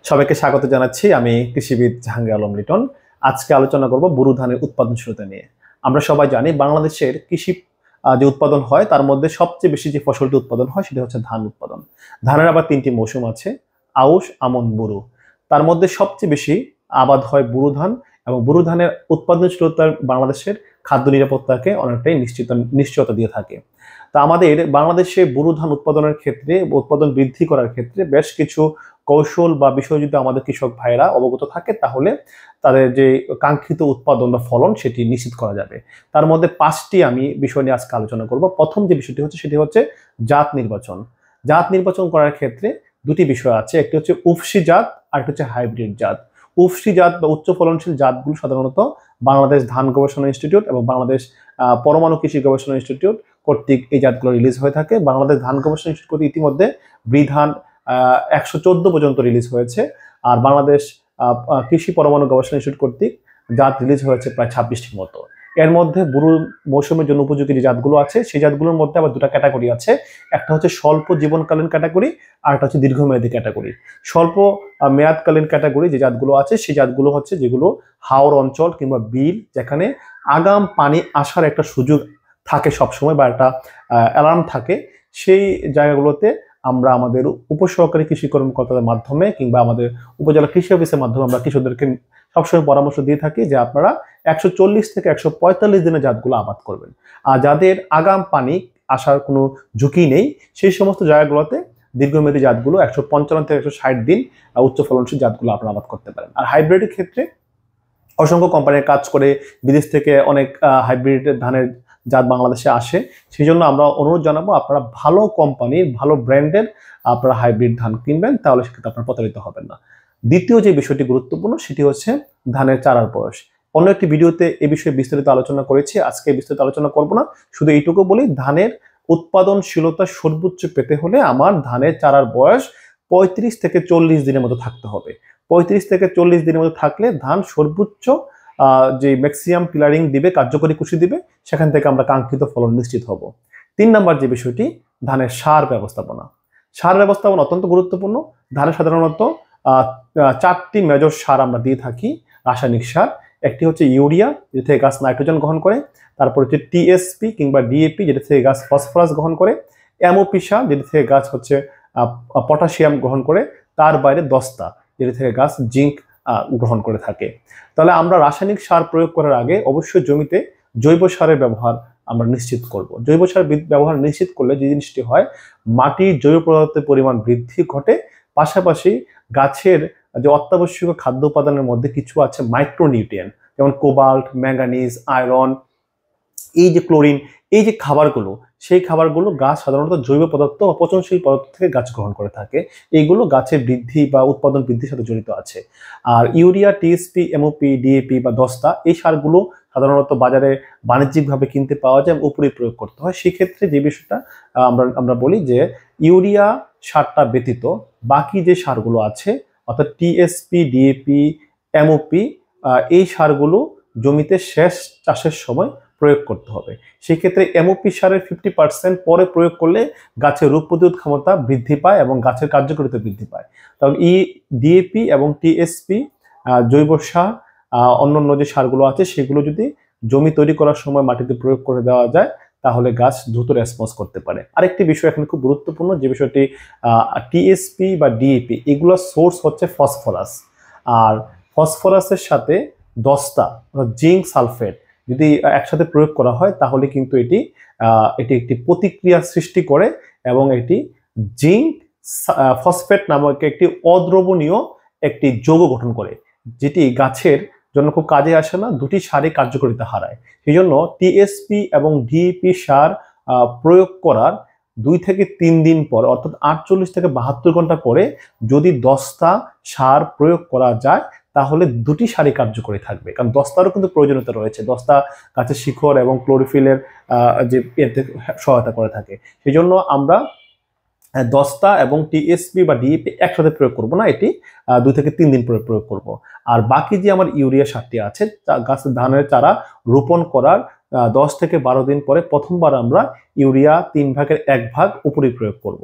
সবাইকে স্বাগত জানাচ্ছি। আমি কৃষিবিদ জাহাঙ্গীর আলম লিটন। আজকে আলোচনা করব বোরো ধানের উৎপাদনশীলতা নিয়ে। আমরা সবাই জানি বাংলাদেশের কৃষি যে উৎপাদন হয় তার মধ্যে সবচেয়ে বেশি যে ফসলটি উৎপাদন হয় সেটা হচ্ছে ধান উৎপাদন। ধানের আবার তিনটি মৌসুম আছে: আউশ, আমন, বোরো। তার মধ্যে সবচেয়ে বেশি আবাদ হয় বোরো ধান, এবং বোরো ধানের উৎপাদনশীলতা বাংলাদেশের খাদ্য নিরাপত্তাকে অনেকটাই নিশ্চয়তা দিয়ে থাকে। তা আমাদের বাংলাদেশে বোরো ধান উৎপাদনের ক্ষেত্রে, উৎপাদন বৃদ্ধি করার ক্ষেত্রে বেশ কিছু কৌশল বা বিষয় যদি আমাদের কৃষক ভাইরা অবগত থাকে, তাহলে তাদের যে কাঙ্ক্ষিত উৎপাদন বা ফলন সেটি নিশ্চিত করা যাবে। তার মধ্যে 5টি আমি বিষয় নিয়ে আজকে আলোচনা করব। প্রথম যে বিষয়টি হচ্ছে সেটি হচ্ছে জাত নির্বাচন। জাত নির্বাচন করার ক্ষেত্রে দুটি বিষয় আছে, একটি হচ্ছে উফশি জাত আর একটি হচ্ছে হাইব্রিড জাত। উফশি জাত বা উচ্চ ফলনশীল জাতগুলো সাধারণত বাংলাদেশ ধান গবেষণা ইনস্টিটিউট এবং বাংলাদেশ পরমাণু কৃষি গবেষণা ইনস্টিটিউট কর্তৃক এই জাতগুলো রিলিজ হয়ে থাকে। বাংলাদেশ ধান গবেষণা ইনস্টিটিউট ইতিমধ্যে বৃধান 114 পর্যন্ত রিলিজ হয়েছে, আর বাংলাদেশ কৃষি পরমাণু গবেষণা ইনস্টিটিউট কর্তৃক জাত রিলিজ হয়েছে প্রায় 26টির মতো। এর মধ্যে বুরু মৌসুমের জন্য উপযোগী যে জাতগুলো আছে সেই জাতগুলোর মধ্যে আবার দুটো ক্যাটাগরি আছে। একটা হচ্ছে স্বল্প জীবনকালীন ক্যাটাগরি, আর একটা হচ্ছে দীর্ঘমেয়াদী ক্যাটাগরি। স্বল্প মেয়াদকালীন ক্যাটাগরি যে জাতগুলো আছে সেই জাতগুলো হচ্ছে যেগুলো হাওর অঞ্চল কিংবা বিল, যেখানে আগাম পানি আসার একটা সুযোগ থাকে সবসময় বা একটা অ্যালার্ম থাকে, সেই জায়গাগুলোতে আমরা আমাদের উপসহকারী কৃষি কর্মকর্তাদের মাধ্যমে কিংবা আমাদের উপজেলা কৃষি অফিসের মাধ্যমে আমরা কৃষকদেরকে সবসময় পরামর্শ দিয়ে থাকি যে আপনারা 140 থেকে 145 দিনের জাতগুলো আবাদ করবেন। আর যাদের আগাম পানি আসার কোনো ঝুঁকি নেই সেই সমস্ত জায়গাগুলোতে দীর্ঘমেয়াদী জাতগুলো 155 থেকে 160 দিন উচ্চ ফলনশীল জাতগুলো আপনারা আবাদ করতে পারেন। আর হাইব্রিডের ক্ষেত্রে অসংখ্য কোম্পানির কাজ করে বিদেশ থেকে অনেক হাইব্রিড ধানের জাত বাংলাদেশে আসে। সেই জন্য আমরা অনুরোধ জানাবো আপনারা ভালো কোম্পানির, ভালো ব্র্যান্ডের আপনারা হাইব্রিড ধান কিনবেন, তাহলে সেক্ষেত্রে আপনারা প্রতারিত হবেন না। দ্বিতীয় যে বিষয়টি গুরুত্বপূর্ণ সেটি হচ্ছে ধানের চারার বয়স। অন্য একটি ভিডিওতে এ বিষয়ে বিস্তারিত আলোচনা করেছি, আজকে বিস্তারিত আলোচনা করব না। শুধু এইটুকু বলি, ধানের উৎপাদনশীলতা সর্বোচ্চ পেতে হলে আমার ধানের চারার বয়স 35 থেকে 40 দিনের মতো থাকতে হবে। 35 থেকে 40 দিনের মধ্যে থাকলে ধান সর্বোচ্চ যে ম্যাক্সিমাম পিলারিং দিবে, কার্যকরী কুশি দিবে, সেখান থেকে আমরা কাঙ্ক্ষিত ফলন নিশ্চিত হব। 3 নম্বর যে বিষয়টি, ধানের সার ব্যবস্থাপনা। সার ব্যবস্থাপনা অত্যন্ত গুরুত্বপূর্ণ। ধানে সাধারণত 4টি মেজর সার আমরা দিয়ে থাকি, রাসায়নিক সার। একটি হচ্ছে ইউরিয়া, যেটা থেকে গাছ নাইট্রোজেন গ্রহণ করে। তারপর হচ্ছে টিএসপি কিংবা ডিএপি, যেটা থেকে গাছ ফসফরাস গ্রহণ করে। এমওপি সার, যেটা থেকে গাছ হচ্ছে পটাশিয়াম গ্রহণ করে। তার বাইরে দস্তা, যেটা থেকে গাছ জিঙ্ক গ্রহণ করে থাকে। তাহলে আমরা রাসায়নিক সার প্রয়োগ করার আগে অবশ্যই জমিতে জৈব সারের ব্যবহার আমরা নিশ্চিত করব। জৈব সার ব্যবহার নিশ্চিত করলে যে জিনিসটি হয়, মাটির জৈব পদার্থের পরিমাণ বৃদ্ধি ঘটে, পাশাপাশি গাছের যে অত্যাবশ্যকীয় খাদ্য উপাদানের মধ্যে কিছু আছে মাইক্রোনিউট্রিয়েন্ট, যেমন কোবাল্ট, ম্যাঙ্গানিজ, আয়রন, এই যে ক্লোরিন, এই যে খাবারগুলো, সেই খাবারগুলো গাছ সাধারণত জৈব পদার্থ বা পচনশীল পদার্থ থেকে গাছ গ্রহণ করে থাকে। এইগুলো গাছের বৃদ্ধি বা উৎপাদন বৃদ্ধির সাথে জড়িত আছে। আর ইউরিয়া, টিএসপি, এমওপি, ডিএপি বা দস্তা, এই সারগুলো সাধারণত বাজারে বাণিজ্যিকভাবে কিনতে পাওয়া যায় এবং উপরে প্রয়োগ করতে হয়। সেক্ষেত্রে যে বিষয়টা আমরা বলি যে ইউরিয়া সারটা ব্যতীত বাকি যে সারগুলো আছে, অর্থাৎ টিএসপি, ডিএপি, এমওপি, এই সারগুলো জমিতে শেষ চাষের সময় প্রয়োগ করতে হবে। সেক্ষেত্রে এমওপি সারের 50% পরে প্রয়োগ করলে গাছের রোগ প্রতিরোধ ক্ষমতা বৃদ্ধি পায় এবং গাছের কার্যকারিতা বৃদ্ধি পায়। তখন ডিএপি এবং টিএসপি জৈব সার, অন্যান্য যে সারগুলো আছে সেগুলো যদি জমি তৈরি করার সময় মাটিতে প্রয়োগ করে দেওয়া যায়, তাহলে গাছ দ্রুত রেসপন্স করতে পারে। আরেকটি বিষয় এখানে খুব গুরুত্বপূর্ণ, যে বিষয়টি টিএসপি বা ডিএপি, এগুলোর সোর্স হচ্ছে ফসফরাস। আর ফসফরাসের সাথে দস্তা, জিঙ্ক সালফেট যদি একসাথে প্রয়োগ করা হয়, তাহলে কিন্তু এটি একটি প্রতিক্রিয়া সৃষ্টি করে এবং এটি জিঙ্ক ফসফেট নামক একটি অদ্রবণীয় একটি যৌগ গঠন করে, যেটি গাছের জন্য খুব কাজে আসে না, দুটি সারই কার্যকারিতা হারায়। সেই জন্য টিএসপি এবং ডিএপি সার প্রয়োগ করার 2 থেকে 3 দিন পর, অর্থাৎ 48 থেকে 72 ঘন্টা পরে যদি দস্তা সার প্রয়োগ করা যায়, তাহলে দুটি সারই কার্যকরী থাকবে। কারণ দস্তারও কিন্তু প্রয়োজনীয়তা রয়েছে। দস্তা গাছের শিকড় এবং ক্লোরোফিলের যে এতে সহায়তা করে থাকে। সেই জন্য আমরা দস্তা এবং টিএসপি বা ডিএপি একসাথে প্রয়োগ করব না, এটি 2 থেকে 3 দিন পরে প্রয়োগ করব। আর বাকি যে আমার ইউরিয়া সারটি আছে, গাছের ধানের চারা রোপণ করার 10 থেকে 12 দিন পরে প্রথমবার আমরা ইউরিয়া 3 ভাগের 1 ভাগ উপরে প্রয়োগ করব।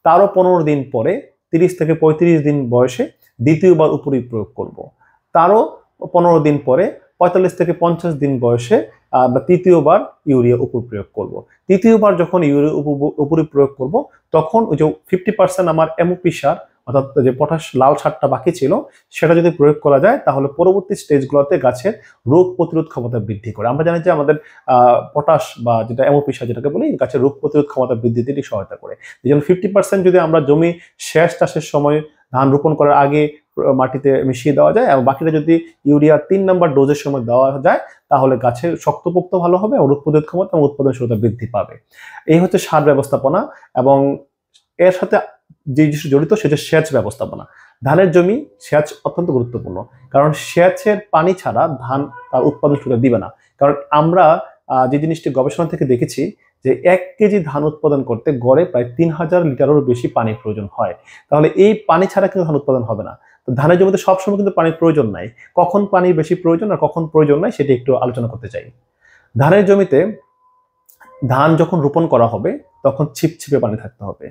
তারও 15 দিন পরে 30 থেকে 35 দিন বয়সে দ্বিতীয়বার উপরি প্রয়োগ করব। তারও 15 দিন পরে 45 থেকে 50 দিন বয়সে আমরা তৃতীয়বার ইউরিয়া উপর প্রয়োগ করব। তৃতীয়বার যখন ইউরিয়া উপরি প্রয়োগ করব তখন ওই যে 50% আমার এমওপি সার অর্থাৎ যে পটাশ লাল সারটা বাকি ছিল সেটা যদি প্রয়োগ করা যায় তাহলে পরবর্তী স্টেজগুলোতে গাছের রোগ প্রতিরোধ ক্ষমতা বৃদ্ধি করে। আমরা জানি যে আমাদের পটাশ বা যেটা এমওপি সার যেটাকে বলি গাছের রোগ প্রতিরোধ ক্ষমতা বৃদ্ধিতে এটি সহায়তা করে। এই জন্য 50% যদি আমরা জমি শেষ চাষের সময় ধান রোপণ করার আগে মাটিতে মিশিয়ে দেওয়া যায় এবং বাকিটা যদি ইউরিয়া 3 নম্বর ডোজের সময় দেওয়া যায় তাহলে গাছের শক্তপোক্ত ভালো হবে, রোগ প্রতিরোধ ক্ষমতা এবং উৎপাদনশীলতা বৃদ্ধি পাবে। এই হচ্ছে সার ব্যবস্থাপনা এবং এর সাথে যে জিনিস জড়িত সেটা সেচ ব্যবস্থাপনা। ধানের জমি সেচ অত্যন্ত গুরুত্বপূর্ণ, কারণ সেচের পানি ছাড়া ধান তার উৎপাদনশীলতা দিবে না। কারণ আমরা যে জিনিসটি গবেষণা থেকে দেখেছি যে 1 কেজি ধান উৎপাদন করতে গড়ে প্রায় 3000 লিটারেরও বেশি পানির প্রয়োজন হয়। তাহলে এই পানি ছাড়া কিন্তু ধান উৎপাদন হবে না। তো ধানের জমিতে সবসময় কিন্তু পানির প্রয়োজন নাই। কখন পানির বেশি প্রয়োজন আর কখন প্রয়োজন নাই সেটি একটু আলোচনা করতে চাই। ধানের জমিতে ধান যখন রোপণ করা হবে তখন ছিপছিপে পানি থাকতে হবে।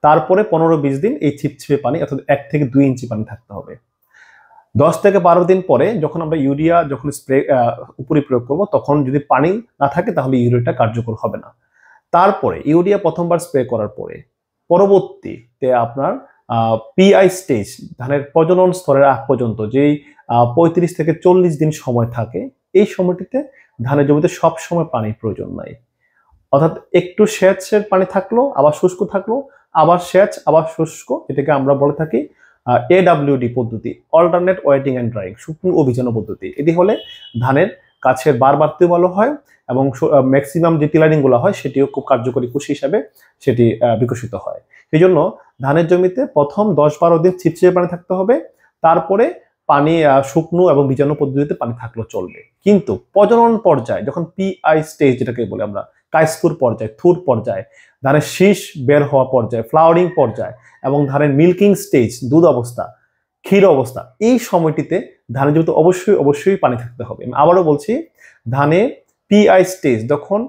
তারপরে 15-20 দিন এই ছিপছিপে পানি অর্থাৎ 1 থেকে 2 ইঞ্চি পানি থাকতে হবে। 10 থেকে 12 দিন পরে যখন আমরা ইউরিয়া যখন স্প্রে উপরি প্রয়োগ করব তখন যদি পানি না থাকে তাহলে ইউরিয়াটা কার্যকর হবে না। তারপরে ইউরিয়া প্রথমবার স্প্রে করার পরে পরবর্তীতে আপনার পিআই স্টেজ ধানের প্রজনন স্তরের আগ পর্যন্ত যেই 35 থেকে 40 দিন সময় থাকে এই সময়টিতে ধানের জমিতে সব সময় পানির প্রয়োজন নাই। অর্থাৎ একটু সেচের পানি থাকলো আবার শুষ্ক থাকলো, আবার সেচ আবার শুষ্ক, এটাকে আমরা বলে থাকি এডব্লিউডি পদ্ধতি, অল্টারনেট ওয়েটিং অ্যান্ড ড্রাইং, শুকনো ও ভিজানো পদ্ধতি। এটি হলে ধানের গাছের বার বাড়তেও ভালো হয় এবং ম্যাক্সিমাম যে টিলারিং গুলো হয় সেটিও খুব কার্যকরী কৃষি হিসাবে সেটি বিকশিত হয়। সেই জন্য ধানের জমিতে প্রথম 10-12 দিন ছিপছিপে পানি থাকতে হবে, তারপরে পানি শুকনো এবং ভিজানো পদ্ধতিতে পানি থাকলেও চলবে। কিন্তু প্রজনন পর্যায়ে যখন পিআই স্টেজ যেটাকে বলে আমরা কায়স্থুর পর্যায়ে, থুর পর্যায়ে, ধানের শীষ বের হওয়া পর্যায়ে, ফ্লাওয়ারিং পর্যায়ে এবং ধানের মিল্কিং স্টেজ দুধ অবস্থা, ক্ষীর অবস্থা, এই সময়টিতে ধানের জমিতে অবশ্যই পানি থাকতে হবে। আমি আবারও বলছি, ধানের পিআই স্টেজ যখন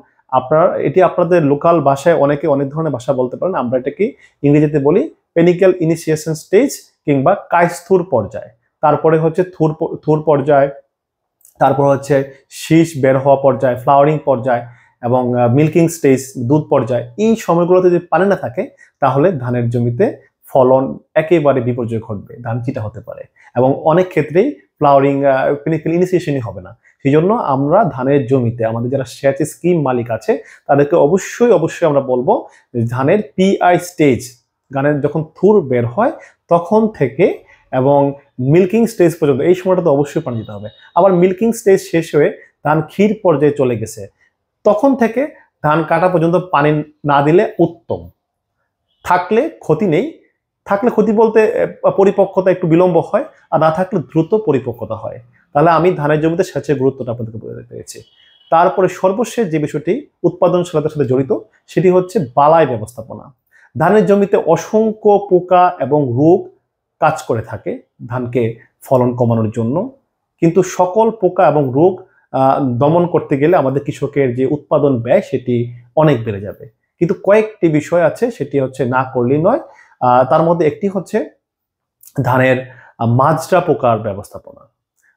এটি আপনাদের লোকাল ভাষায় অনেকে অনেক ধরনের ভাষা বলতে পারেন, আমরা এটাকে ইংরেজিতে বলি পেনিক্যাল ইনিশিয়েশন স্টেজ কিংবা কায়স্থুর পর্যায়। তারপরে হচ্ছে থুর পর্যায়, তারপর হচ্ছে শীষ বের হওয়া পর্যায়, ফ্লাওয়ারিং পর্যায় এবং মিল্কিং স্টেজ দুধ পর্যায়। এই সময়গুলোতে যদি পানি না থাকে তাহলে ধানের জমিতে ফলন একেবারে বিপর্যয় ঘটবে, ধান চিটা হতে পারে এবং অনেক ক্ষেত্রেই ফ্লাওয়ারিং পেনিক্যাল ইনিশিয়েশনই হবে না। সেই জন্য আমরা ধানের জমিতে আমাদের যারা সেচ স্কিম মালিক আছে তাদেরকে অবশ্যই আমরা বলবো ধানের পিআই স্টেজ, ধানের যখন থুর বের হয় তখন থেকে এবং মিল্কিং স্টেজ পর্যন্ত এই সময়টাতে অবশ্যই পানি দিতে হবে। আবার মিল্কিং স্টেজ শেষ হয়ে ধান ক্ষীর পর্যায়ে চলে গেছে তখন থেকে ধান কাটা পর্যন্ত পানি না দিলে উত্তম। থাকলে ক্ষতি নেই, থাকলে ক্ষতি বলতে পরিপক্কতা একটু বিলম্ব হয়, আর না থাকলে দ্রুত পরিপক্কতা হয়। তাহলে আমি ধানের জমিতে সেচের গুরুত্বটা আপনাদেরকে বলে পেরেছি। তারপরে সর্বশেষ যে বিষয়টি উৎপাদনশীলতার সাথে জড়িত সেটি হচ্ছে বালাই ব্যবস্থাপনা। ধানের জমিতে অসংখ্য পোকা এবং রোগ কাজ করে থাকে ধানকে ফলন কমানোর জন্য, কিন্তু সকল পোকা এবং রোগ দমন করতে গেলে আমাদের কৃষকের যে উৎপাদন ব্যয় সেটি অনেক বেড়ে যাবে। কিন্তু কয়েকটি বিষয় আছে সেটি হচ্ছে না করলেই নয়। তার মধ্যে একটি হচ্ছে ধানের মাজরা পোকার ব্যবস্থাপনা,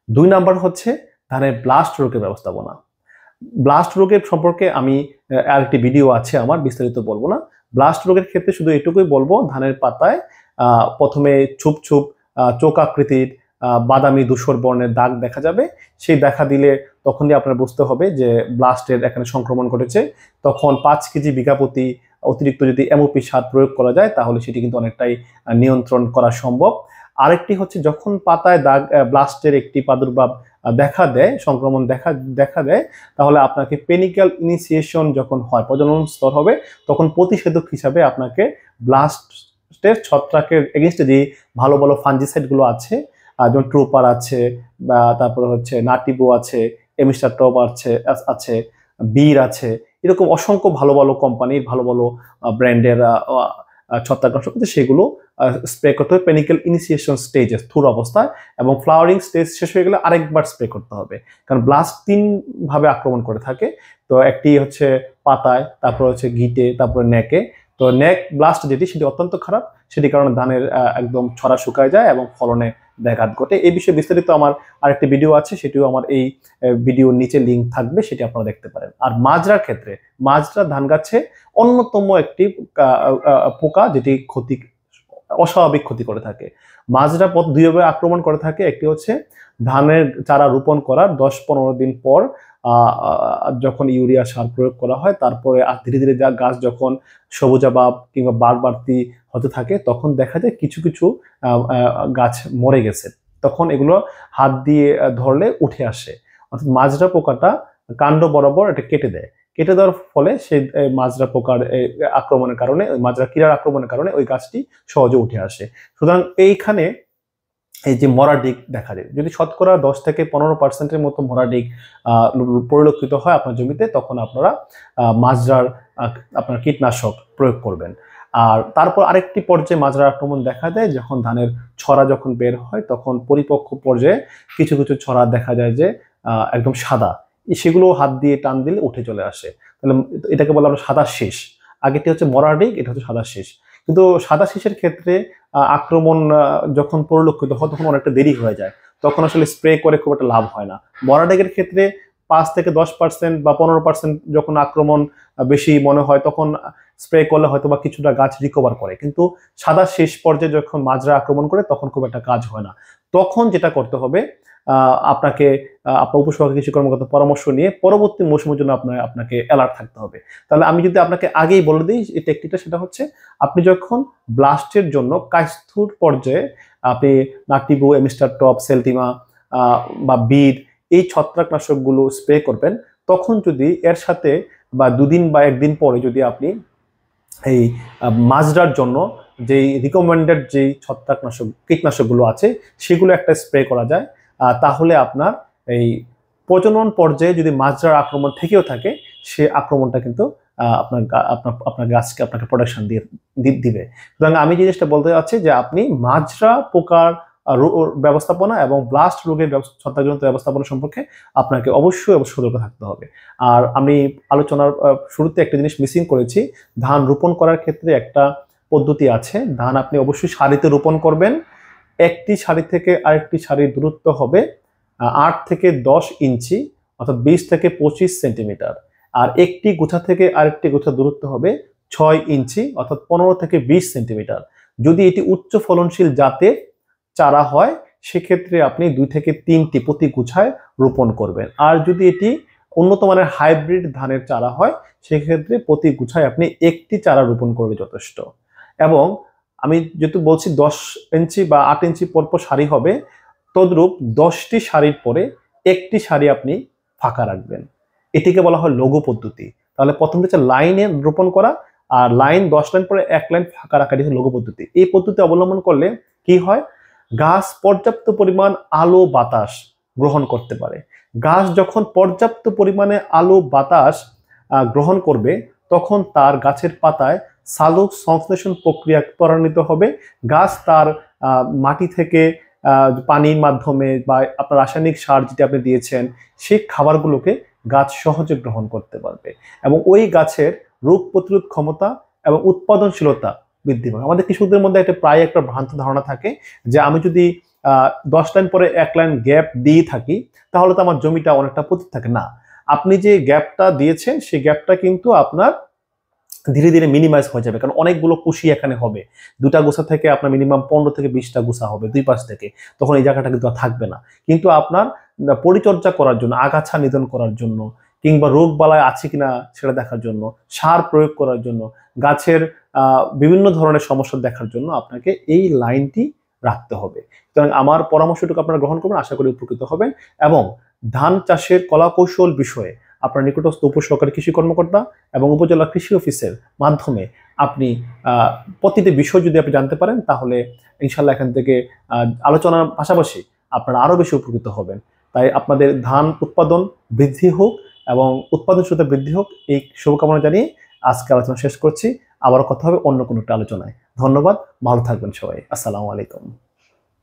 2 নাম্বার হচ্ছে ধানের ব্লাস্ট রোগের ব্যবস্থাপনা। ব্লাস্ট রোগের সম্পর্কে আমি আরেকটি ভিডিও আছে আমার, বিস্তারিত বলবো না। ব্লাস্ট রোগের ক্ষেত্রে শুধু এটুকুই বলবো, ধানের পাতায় প্রথমে ছুপ চোখ আকৃতির বাদামি ধূসর বর্ণের দাগ দেখা যাবে। সেই দেখা দিলে তখনই আপনার বুঝতে হবে যে ব্লাস্টের এখানে সংক্রমণ ঘটেছে। তখন 5 কেজি বিঘা প্রতি অতিরিক্ত যদি এমওপি সার প্রয়োগ করা যায় তাহলে সেটি কিন্তু অনেকটাই নিয়ন্ত্রণ করা সম্ভব। আরেকটি হচ্ছে যখন পাতায় দাগ ব্লাস্টের একটি প্রাদুর্ভাব দেখা দেয়, সংক্রমণ দেখা দেয়, তাহলে আপনাকে পেনিক্যাল ইনিশিয়েশন যখন হয়, প্রজনন স্তর হবে, তখন প্রতিষেধক হিসাবে আপনাকে ব্লাস্টের ছত্রাকের এগেইনস্টে যে ভালো ফাঞ্জিসাইডগুলো আছে, যেমন ট্রোপার আছে, তারপরে হচ্ছে নাটিবো আছে, এমিস্টার টপ আছে, বীর আছে, এরকম অসংখ্য ভালো কোম্পানির ভালো ব্র্যান্ডের ছত্রাকনাশক আছে, সেগুলো স্প্রে করতে হবে পেনিক্যাল ইনিশিয়েশন স্টেজে থুর অবস্থায়, এবং ফ্লাওয়ারিং স্টেজ শেষ হয়ে গেলে আরেকবার স্প্রে করতে হবে। কারণ ব্লাস্ট 3 ভাবে আক্রমণ করে থাকে। তো একটি হচ্ছে পাতায়, তারপর হচ্ছে গিটে, তারপরে নেকে। তো নেক ব্লাস্ট যেটি সেটি অত্যন্ত খারাপ, সেটির কারণে ধানের একদম ছড়া শুকায় যায় এবং ফলনে ব্যাঘাত ঘটে। এই বিষয়ে বিস্তারিত আমার আরেকটি ভিডিও আছে, সেটিও আমার এই ভিডিওর নিচে লিঙ্ক থাকবে, সেটি আপনারা দেখতে পারেন। আর মাজরার ক্ষেত্রে, মাজরা ধান গাছে অন্যতম একটি পোকা যেটি অস্বাভাবিক ক্ষতি করে থাকে। মাজরা দুইভাবে আক্রমণ করে থাকে। একটি হচ্ছে ধানের চারা রোপণ করার 10-15 দিন পর যখন ইউরিয়া সার প্রয়োগ করা হয়, তারপরে ধীরে ধীরে গাছ যখন সবুজাভাব কিংবা বাড়তি হতে থাকে, তখন দেখা যায় কিছু কিছু গাছ মরে গেছে। তখন এগুলো হাত দিয়ে ধরলে উঠে আসে, অর্থাৎ মাজরা পোকাটা কাণ্ড বরাবর এটা কেটে দেয়। কেটে দেওয়ার ফলে সেই মাজরা পোকার আক্রমণের কারণে, ওই মাজরা কীড়ার আক্রমণের কারণে ওই গাছটি সহজে উঠে আসে। সুতরাং এইখানে এই যে মরা ডিগ দেখা যায়, যদি শতকরা 10-15% মতো মরা ডিগ পরিলক্ষিত হয় আপনার জমিতে, তখন আপনারা মাজরার আপনার কীটনাশক প্রয়োগ করবেন। আর তারপর আরেকটি পর্যায়ে মাজরার আক্রমণ দেখা দেয় যখন ধানের ছড়া যখন বের হয়, তখন পরিপক্ক পর্যায়ে কিছু কিছু ছড়া দেখা যায় যে একদম সাদা, সেগুলো হাত দিয়ে টান দিলে উঠে চলে আসে। তাহলে এটাকে বলা আমরা সাদা শীষ। আগেটি হচ্ছে মরা ডিগ, এটা হচ্ছে সাদা শীষ। কিন্তু সাদা শীষের ক্ষেত্রে আক্রমণ যখন পরিলক্ষিত হয় তখন অনেকটা দেরি হয়ে যায়, তখন আসলে স্প্রে করে খুব একটা লাভ হয় না। মরা ডিগের ক্ষেত্রে 5-10% বা 15% যখন আক্রমণ বেশি মনে হয়, তখন স্প্রে করলে হয়তো বা কিছুটা গাছ রিকভার করে। কিন্তু সাদা শেষ পর্যায়ে যখন মাজরা আক্রমণ করে, তখন খুব একটা কাজ হয় না। তখন যেটা করতে হবে, আপনাকে আপনার উপসহকারী কৃষি কর্মকর্তার পরামর্শ নিয়ে পরবর্তী মৌসুমের জন্য আপনাকে অ্যালার্ট থাকতে হবে। তাহলে আমি যদি আপনাকে আগেই বলে দিই এই টেকনিকটা, সেটা হচ্ছে আপনি যখন ব্লাস্টের জন্য কাইস্থুর পর্যায়ে আপনি নাটিবু, এমিস্টার টপ, সেলটিমা বা বিড এই ছত্রাকনাশকগুলো স্প্রে করবেন, তখন যদি এর সাথে বা 2 দিন বা 1 দিন পরে যদি আপনি এই মাজরার জন্য যেই রিকমেন্ডেড যেই কীটনাশকগুলো আছে সেগুলো একটা স্প্রে করা যায়, তাহলে আপনার এই প্রজনন পর্যায়ে যদি মাজরার আক্রমণ থেকেও থাকে, সে আক্রমণটা কিন্তু আপনার গাছকে আপনাকে প্রোটেকশন দিবে। সুতরাং আমি জিনিসটা বলতে চাচ্ছি যে আপনি মাজরা পোকার ব্যবস্থাপনা এবং ব্লাস্ট রোগের ছত্রাকজনিত ব্যবস্থাপনা সম্পর্কে আপনাকে অবশ্যই সতর্ক থাকতে হবে। আর আমি আলোচনার শুরুতে একটা জিনিস মিসিং করেছি, ধান রোপণ করার ক্ষেত্রে একটা পদ্ধতি আছে। ধান আপনি অবশ্যই সারিতে রোপণ করবেন। একটি সারি থেকে আরেকটি সারির দূরত্ব হবে 8-10 ইঞ্চি, অর্থাৎ 20-25 সেন্টিমিটার। আর একটি গোছা থেকে আরেকটি গোছা দূরত্ব হবে 6 ইঞ্চি, অর্থাৎ 15-20 সেন্টিমিটার। যদি এটি উচ্চ ফলনশীল জাতের চারা হয়, সেক্ষেত্রে আপনি 2-3টি প্রতি গুছায় রোপণ করবেন। আর যদি এটি উন্নত মানের হাইব্রিড ধানের চারা হয়, সেক্ষেত্রে প্রতি গুছায় আপনি একটি চারা রোপণ করলে যথেষ্ট। এবং আমি যেহেতু বলছি 10 ইঞ্চি বা 8 ইঞ্চি পরপর সারি হবে, তদ্রূপ 10টি সারির পরে একটি সারি আপনি ফাঁকা রাখবেন। এটিকে বলা হয় লঘু পদ্ধতি। তাহলে প্রথম হচ্ছে লাইনে রোপণ করা, আর লাইন 10 লাইন পরে 1 লাইন ফাঁকা রাখাটি হচ্ছে লঘু পদ্ধতি। এই পদ্ধতি অবলম্বন করলে কি হয়, গাছ পর্যাপ্ত পরিমাণ আলো বাতাস গ্রহণ করতে পারে। গাছ যখন পর্যাপ্ত পরিমাণে আলো বাতাস গ্রহণ করবে, তখন তার গাছের পাতায় সালোক সংশ্লেষণ প্রক্রিয়া ত্বরান্বিত হবে। গাছ তার মাটি থেকে পানির মাধ্যমে বা আপনার রাসায়নিক সার যেটা আপনি দিয়েছেন, সেই খাবারগুলোকে গাছ সহজে গ্রহণ করতে পারবে এবং ওই গাছের রোগ প্রতিরোধ ক্ষমতা এবং উৎপাদনশীলতা বৃদ্ধি পাবে। আমাদের কৃষকদের মধ্যে প্রায় একটা ভ্রান্ত ধারণা থাকে যে আমি যদি 10 লাইন পরে 1 লাইন গ্যাপ দিয়ে থাকি, তাহলে তো আমার জমিটা অনেকটা পতিত থাকে। না, আপনি যে গ্যাপটা দিয়েছেন সেই গ্যাপটা কিন্তু আপনার ধীরে ধীরে মিনিমাইজ হয়ে যাবে, কারণ অনেকগুলো কুশি এখানে হবে। 2টা গোছা থেকে আপনার মিনিমাম 15-20টা গোছা হবে 2 পাশ থেকে, তখন এই জায়গাটা কিন্তু আর থাকবে না। কিন্তু আপনার পরিচর্যা করার জন্য, আগাছা নিধন করার জন্য, কিংবা রোগ বালাই আছে কিনা সেটা দেখার জন্য, সার প্রয়োগ করার জন্য, গাছের বিভিন্ন ধরনের সমস্যা দেখার জন্য আপনাকে এই লাইনটি রাখতে হবে। সুতরাং আমার পরামর্শটুকু আপনারা গ্রহণ করবেন, আশা করি উপকৃত হবেন। এবং ধান চাষের কলাকৌশল বিষয়ে আপনার নিকটস্থ উপসহকারী কৃষি কর্মকর্তা এবং উপজেলা কৃষি অফিসের মাধ্যমে আপনি প্রতিটি বিষয় যদি আপনি জানতে পারেন, তাহলে ইনশাল্লাহ এখান থেকে আলোচনার পাশাপাশি আপনারা আরও বেশি উপকৃত হবেন। তাই আপনাদের ধান উৎপাদন বৃদ্ধি হোক এবং উৎপাদনশীলতা বৃদ্ধি হোক, এই শুভকামনা জানিয়ে আজকে আলোচনা শেষ করছি। আবারও কথা হবে অন্য কোনো একটা আলোচনায়। ধন্যবাদ, ভালো থাকবেন সবাই। আসসালামু আলাইকুম।